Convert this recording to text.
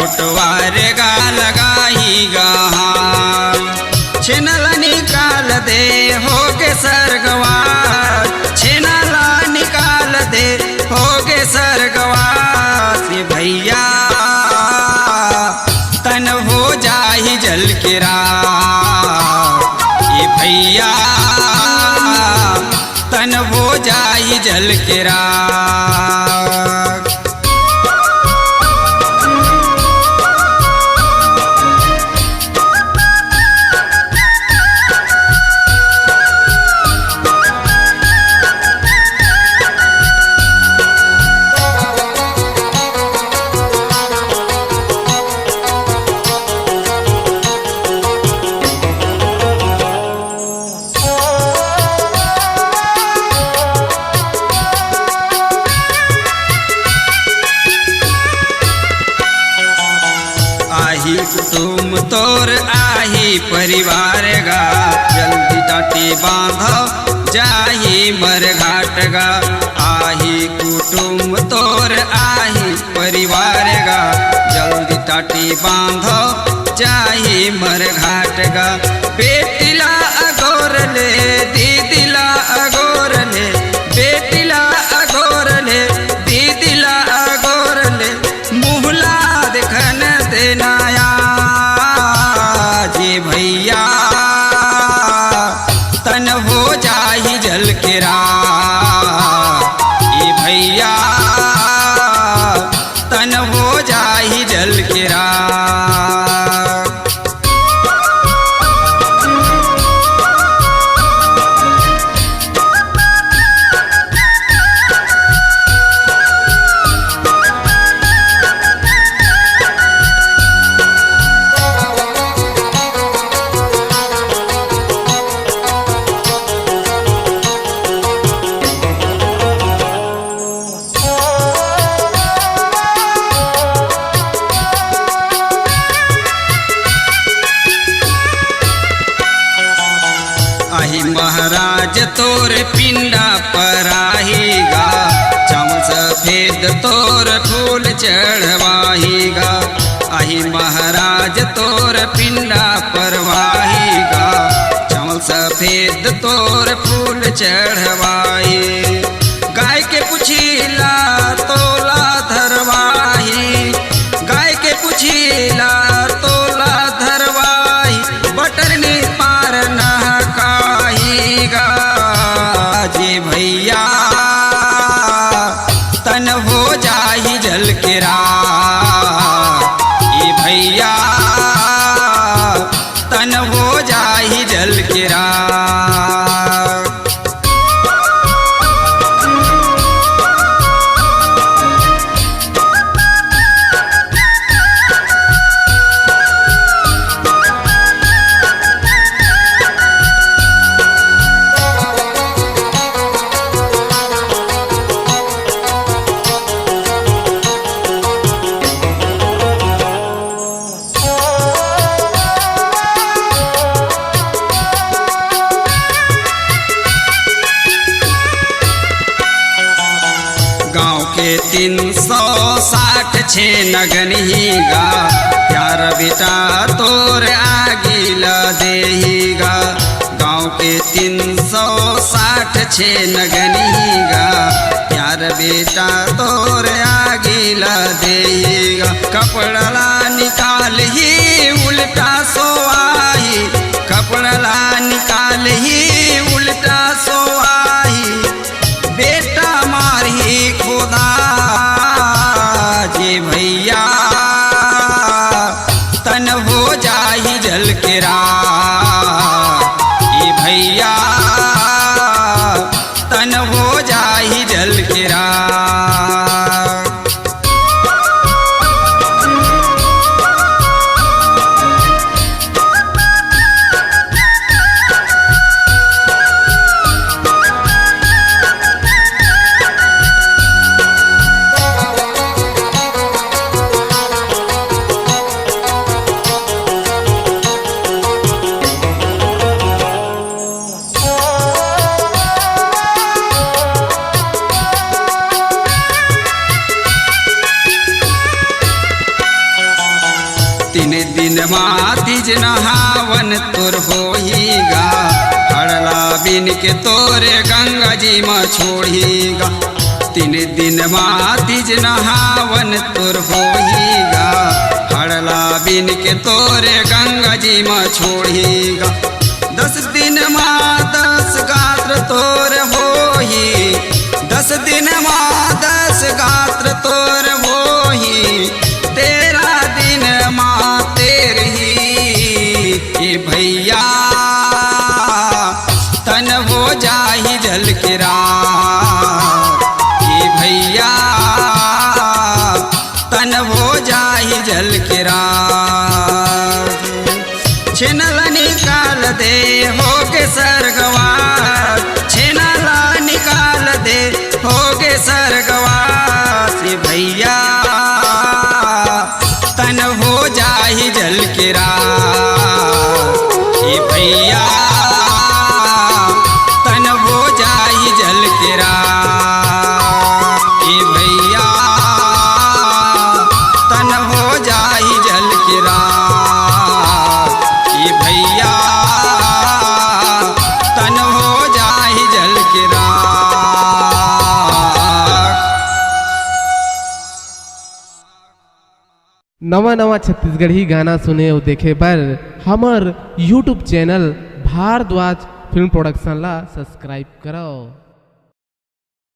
फोटवार गा लगाही गहा छिनला निकाल दे होगे सरगवार छिनला निकाल दे होगे सरगवार भैया तन हो जाही जल के रात ये भैया तन हो जाही जल के रात। कुटुम तोर आही परिवार गा जल्दी टाटी बांधो जाही मर घाट गा आही कुटुम तोर आही परिवार गा जल्दी टाटी बांधो जाही मर घाट गा बेटिला अगोर ले दीदिला अगोर ले बेटिला अगोर ले दीदिला अगोर ले मुहला देखन देनाया भैया तन हो जाही जल के रात ये भैया तन हो जाही जल के रात। महाराज तोर पिंडा पर आहीगा चावल सफेद तोर फूल चढ़वाहीगा आही महाराज तोर पिंडा पर वाहीगा चावल सफेद तोर फूल चढ़वाही गाय के पुछीला तोला धरवाही गाय के पुछीला तोला धरवाही बटरनी पार नहकाहीगा जी भैया तन हो जाही जल के रात ये भैया तन हो जाही जल के रात। गाँव के 360 नगनीगा प्यार बेटा तोर आगिला देहीगा गाँव के 360 नगनीगा प्यार बेटा तोर आगिला देहीगा कपड़ला निकाल ही उल्टा सोआही कपड़ला निकाल ही उल्टा सोआही बेटा मारही खुदा जी भैया तन हो जाही जल के रात ये भैया तन हो जाही जल के रात। मातिज नहावन तोर होईगा, हड़ला बिन के तोरे गंगा जी में छोड़ीगा। 3 दिन मातिज नहावन तोर होईगा, हड़ला बिन के तोरे गंगा जी में छोड़ीगा। 10 दिन माँ 10 गात्र तोर होही, 10 दिन माँ 10 गात्र तोर होही, 13 दिन माँ तेरही। ये भैया तन हो जाही जल के रात, ये भैया तन हो जाही जल के रात। छेनल निकाल दे होगे सरगवास, छेनल निकाल दे होगे सरगवास। भैया तन हो जाही जल के रात, ये भैया तन हो जाही जल के रात, ये भैया तन हो जाही जल के रात, ये भैया तन हो जाही जल के रात। नवा नवा छत्तीसगढ़ी गाना सुने और देखे बर हमर YouTube channel Bhardwaj film production ला सब्सक्राइब करो।